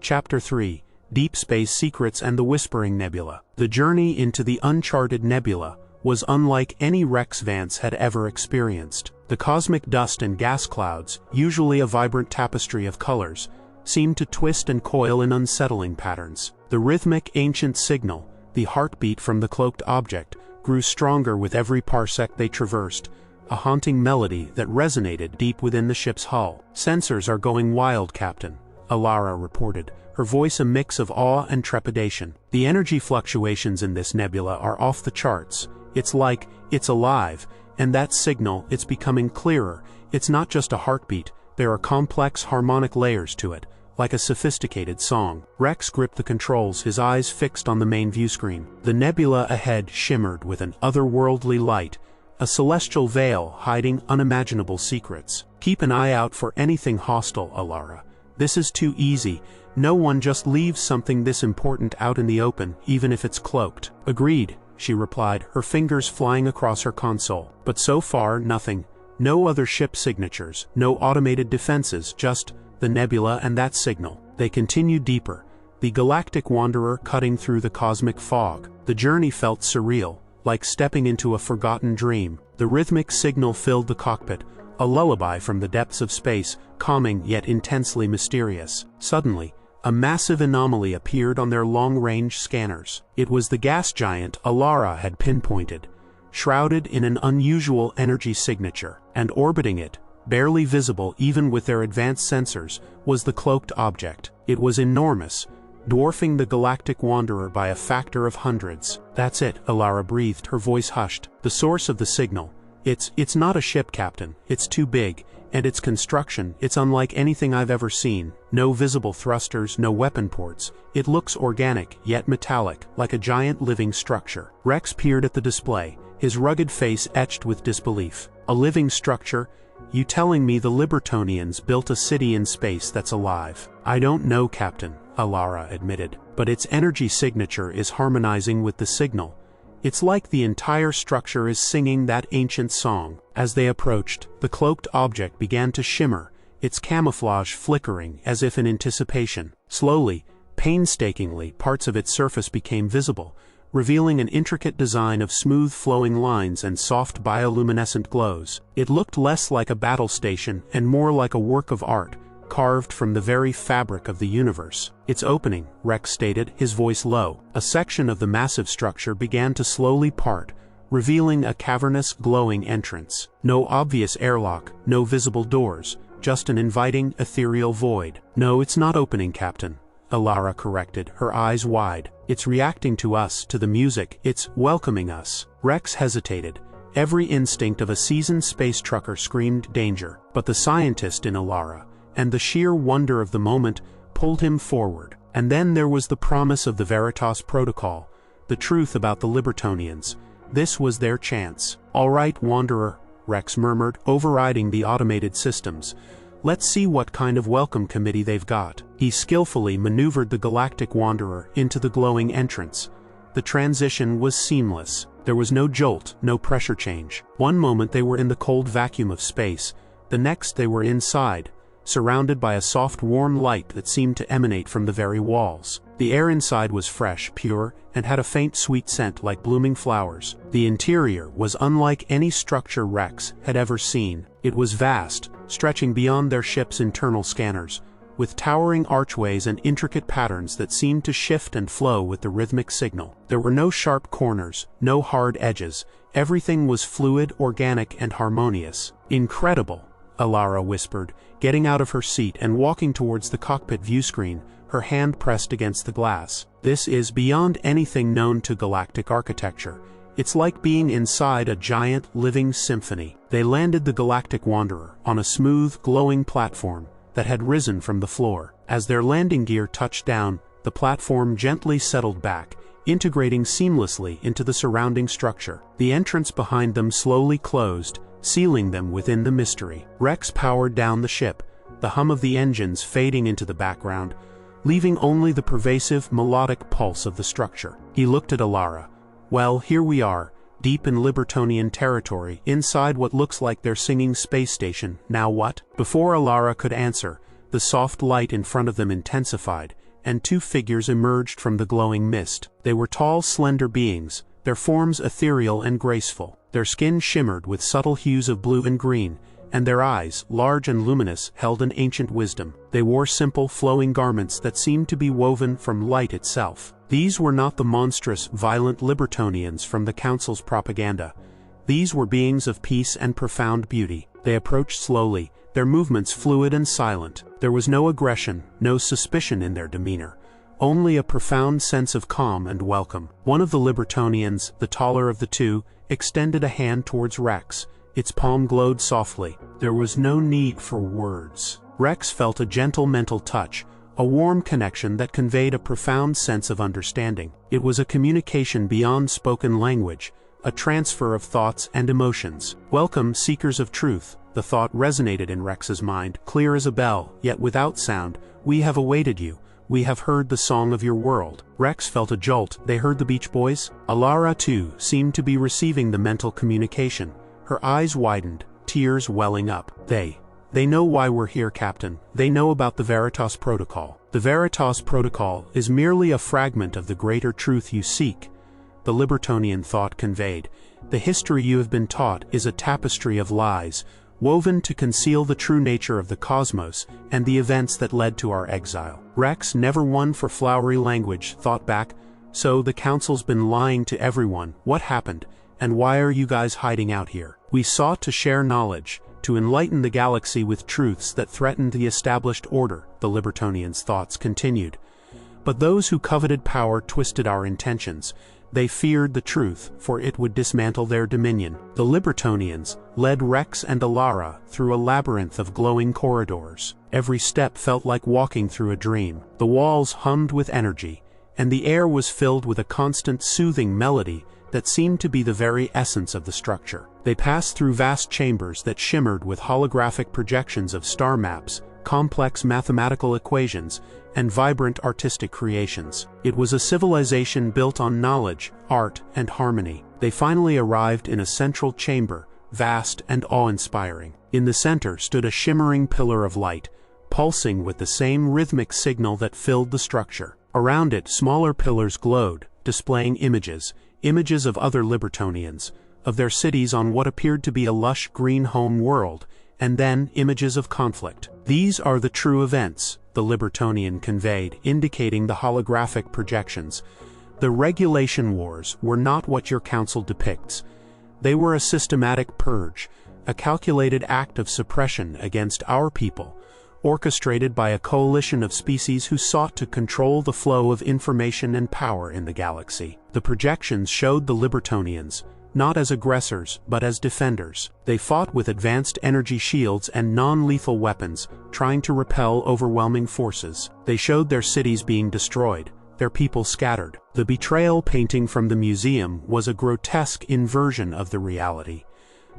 Chapter 3: Deep Space Secrets and the Whispering Nebula. The journey into the uncharted nebula was unlike any Rex Vance had ever experienced. The cosmic dust and gas clouds, usually a vibrant tapestry of colors, seemed to twist and coil in unsettling patterns. The rhythmic ancient signal, the heartbeat from the cloaked object, grew stronger with every parsec they traversed, a haunting melody that resonated deep within the ship's hull. "Sensors are going wild, Captain," Alara reported, her voice a mix of awe and trepidation. "The energy fluctuations in this nebula are off the charts. It's like it's alive, and that signal, it's becoming clearer. It's not just a heartbeat, there are complex harmonic layers to it, like a sophisticated song." Rex gripped the controls, his eyes fixed on the main viewscreen. The nebula ahead shimmered with an otherworldly light, a celestial veil hiding unimaginable secrets. "Keep an eye out for anything hostile, Alara. This is too easy. No one just leaves something this important out in the open, even if it's cloaked." "Agreed," she replied, her fingers flying across her console. "But so far, nothing. No other ship signatures, no automated defenses, just the nebula and that signal." They continued deeper, the Galactic Wanderer cutting through the cosmic fog. The journey felt surreal, like stepping into a forgotten dream. The rhythmic signal filled the cockpit, a lullaby from the depths of space, calming yet intensely mysterious. Suddenly, a massive anomaly appeared on their long-range scanners. It was the gas giant Alara had pinpointed, shrouded in an unusual energy signature, and orbiting it, barely visible even with their advanced sensors, was the cloaked object. It was enormous, dwarfing the Galactic Wanderer by a factor of hundreds. "That's it," Alara breathed, her voice hushed. "The source of the signal. It's not a ship, Captain. It's too big, and its construction, it's unlike anything I've ever seen. No visible thrusters, no weapon ports. It looks organic, yet metallic, like a giant living structure." Rex peered at the display, his rugged face etched with disbelief. "A living structure? You telling me the Libertonians built a city in space that's alive?" "I don't know, Captain," Alara admitted, "but its energy signature is harmonizing with the signal. It's like the entire structure is singing that ancient song." As they approached, the cloaked object began to shimmer, its camouflage flickering as if in anticipation. Slowly, painstakingly, parts of its surface became visible, revealing an intricate design of smooth flowing lines and soft bioluminescent glows. It looked less like a battle station and more like a work of art, carved from the very fabric of the universe. "It's opening," Rex stated, his voice low. A section of the massive structure began to slowly part, revealing a cavernous, glowing entrance. No obvious airlock, no visible doors, just an inviting, ethereal void. "No, it's not opening, Captain," Alara corrected, her eyes wide. "It's reacting to us, to the music. It's welcoming us." Rex hesitated. Every instinct of a seasoned space trucker screamed danger, but the scientist in Alara, and the sheer wonder of the moment, pulled him forward. And then there was the promise of the Veritas Protocol, the truth about the Libertonians. This was their chance. "All right, Wanderer," Rex murmured, overriding the automated systems. "Let's see what kind of welcome committee they've got." He skillfully maneuvered the Galactic Wanderer into the glowing entrance. The transition was seamless. There was no jolt, no pressure change. One moment they were in the cold vacuum of space, the next they were inside, surrounded by a soft warm light that seemed to emanate from the very walls. The air inside was fresh, pure, and had a faint sweet scent like blooming flowers. The interior was unlike any structure Rex had ever seen. It was vast, stretching beyond their ship's internal scanners, with towering archways and intricate patterns that seemed to shift and flow with the rhythmic signal. There were no sharp corners, no hard edges. Everything was fluid, organic, and harmonious. "Incredible," Alara whispered, getting out of her seat and walking towards the cockpit viewscreen, her hand pressed against the glass. "This is beyond anything known to galactic architecture. It's like being inside a giant, living symphony." They landed the Galactic Wanderer on a smooth, glowing platform that had risen from the floor. As their landing gear touched down, the platform gently settled back, integrating seamlessly into the surrounding structure. The entrance behind them slowly closed, sealing them within the mystery. Rex powered down the ship, the hum of the engines fading into the background, leaving only the pervasive, melodic pulse of the structure. He looked at Alara. "Well, here we are, deep in Libertonian territory, inside what looks like their singing space station. Now what?" Before Alara could answer, the soft light in front of them intensified, and two figures emerged from the glowing mist. They were tall, slender beings, their forms ethereal and graceful. Their skin shimmered with subtle hues of blue and green, and their eyes, large and luminous, held an ancient wisdom. They wore simple, flowing garments that seemed to be woven from light itself. These were not the monstrous, violent Libertonians from the Council's propaganda. These were beings of peace and profound beauty. They approached slowly, their movements fluid and silent. There was no aggression, no suspicion in their demeanor, only a profound sense of calm and welcome. One of the Libertonians, the taller of the two, extended a hand towards Rex. Its palm glowed softly. There was no need for words. Rex felt a gentle mental touch, a warm connection that conveyed a profound sense of understanding. It was a communication beyond spoken language, a transfer of thoughts and emotions. "Welcome, seekers of truth," the thought resonated in Rex's mind, clear as a bell, yet without sound. "We have awaited you. We have heard the song of your world." Rex felt a jolt. They heard the Beach Boys? Alara, too, seemed to be receiving the mental communication. Her eyes widened, tears welling up. They know why we're here, Captain. They know about the Veritas Protocol. The Veritas Protocol is merely a fragment of the greater truth you seek, the Libertonian thought conveyed. The history you have been taught is a tapestry of lies, woven to conceal the true nature of the cosmos and the events that led to our exile. Rex, never one for flowery language, thought back. So the Council's been lying to everyone. What happened? And why are you guys hiding out here? We sought to share knowledge, to enlighten the galaxy with truths that threatened the established order, the Libertonians' thoughts continued. But those who coveted power twisted our intentions. They feared the truth, for it would dismantle their dominion. The Libertonians led Rex and Alara through a labyrinth of glowing corridors. Every step felt like walking through a dream. The walls hummed with energy, and the air was filled with a constant soothing melody that seemed to be the very essence of the structure. They passed through vast chambers that shimmered with holographic projections of star maps, complex mathematical equations, and vibrant artistic creations. It was a civilization built on knowledge, art, and harmony. They finally arrived in a central chamber, vast and awe-inspiring. In the center stood a shimmering pillar of light, pulsing with the same rhythmic signal that filled the structure. Around it, smaller pillars glowed, displaying images of other Libertonians, of their cities on what appeared to be a lush green home world, and then images of conflict. "These are the true events," the Libertonian conveyed, indicating the holographic projections. "The regulation wars were not what your council depicts. They were a systematic purge, a calculated act of suppression against our people, orchestrated by a coalition of species who sought to control the flow of information and power in the galaxy." The projections showed the Libertonians, not as aggressors, but as defenders. They fought with advanced energy shields and non-lethal weapons, trying to repel overwhelming forces. They showed their cities being destroyed, their people scattered. The betrayal painting from the museum was a grotesque inversion of the reality.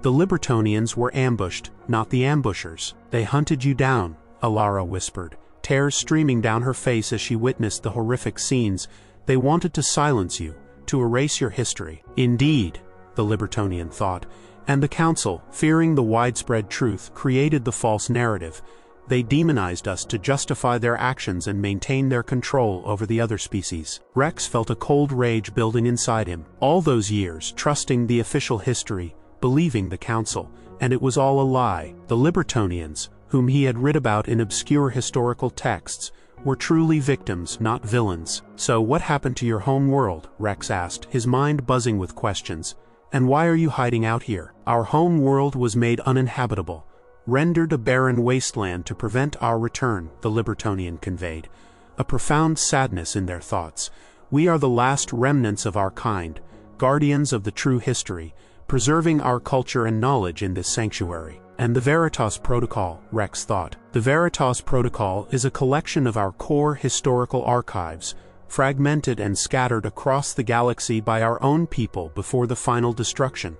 The Libertonians were ambushed, not the ambushers. "They hunted you down," Alara whispered, tears streaming down her face as she witnessed the horrific scenes. "They wanted to silence you, to erase your history." "Indeed," the Libertonian thought, and the Council, fearing the widespread truth, created the false narrative. They demonized us to justify their actions and maintain their control over the other species. Rex felt a cold rage building inside him. All those years, trusting the official history, believing the Council, and it was all a lie. The Libertonians, whom he had read about in obscure historical texts, were truly victims, not villains. "So what happened to your home world?" Rex asked, his mind buzzing with questions. "And why are you hiding out here?" "Our home world was made uninhabitable, rendered a barren wasteland to prevent our return," the Libertonian conveyed, a profound sadness in their thoughts. "We are the last remnants of our kind, guardians of the true history, preserving our culture and knowledge in this sanctuary." "And the Veritas Protocol," Rex thought. "The Veritas Protocol is a collection of our core historical archives, fragmented and scattered across the galaxy by our own people before the final destruction,"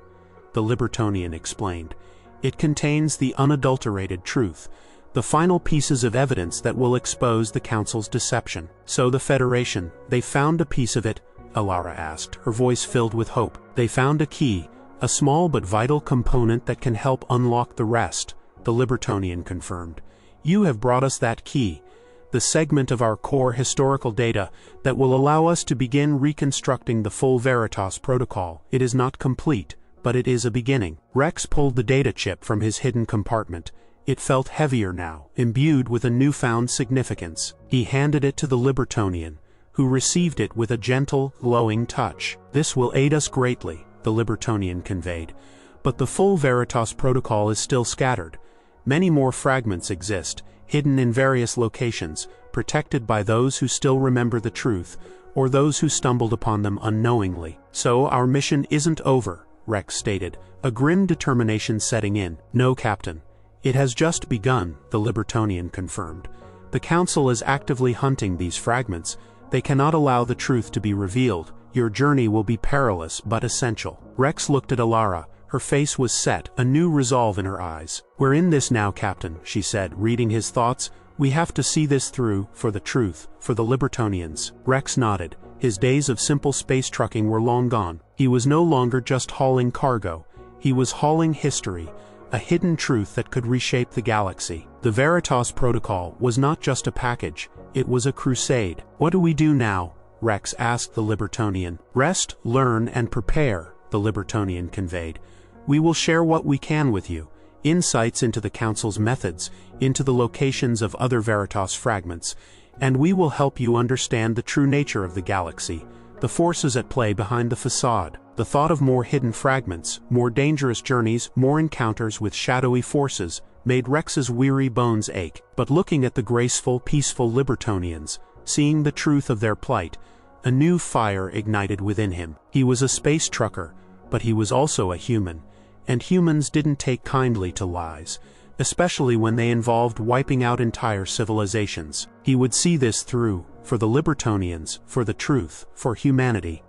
the Libertonian explained. "It contains the unadulterated truth, the final pieces of evidence that will expose the Council's deception." "So the Federation, they found a piece of it?" Alara asked, her voice filled with hope. "They found a key, a small but vital component that can help unlock the rest," the Libertonian confirmed. "You have brought us that key, the segment of our core historical data that will allow us to begin reconstructing the full Veritas protocol. It is not complete, but it is a beginning. Rex pulled the data chip from his hidden compartment. It felt heavier now, imbued with a newfound significance. He handed it to the Libertonian, who received it with a gentle, glowing touch. "This will aid us greatly," the Libertonian conveyed. "But the full Veritas protocol is still scattered. Many more fragments exist, hidden in various locations, protected by those who still remember the truth, or those who stumbled upon them unknowingly. So our mission isn't over," Rex stated, a grim determination setting in. "No, Captain. It has just begun," the Libertonian confirmed. "The Council is actively hunting these fragments. They cannot allow the truth to be revealed. Your journey will be perilous but essential." Rex looked at Alara. Her face was set, a new resolve in her eyes. "We're in this now, Captain," she said, reading his thoughts. "We have to see this through, for the truth, for the Libertonians." Rex nodded. His days of simple space trucking were long gone. He was no longer just hauling cargo. He was hauling history, a hidden truth that could reshape the galaxy. The Veritas Protocol was not just a package, it was a crusade. "What do we do now?" Rex asked the Libertonian. "Rest, learn, and prepare," the Libertonian conveyed. "We will share what we can with you, insights into the Council's methods, into the locations of other Veritas fragments, and we will help you understand the true nature of the galaxy, the forces at play behind the facade." The thought of more hidden fragments, more dangerous journeys, more encounters with shadowy forces, made Rex's weary bones ache. But looking at the graceful, peaceful Libertonians, seeing the truth of their plight, a new fire ignited within him. He was a space trucker, but he was also a human, and humans didn't take kindly to lies, especially when they involved wiping out entire civilizations. He would see this through, for the Libertonians, for the truth, for humanity.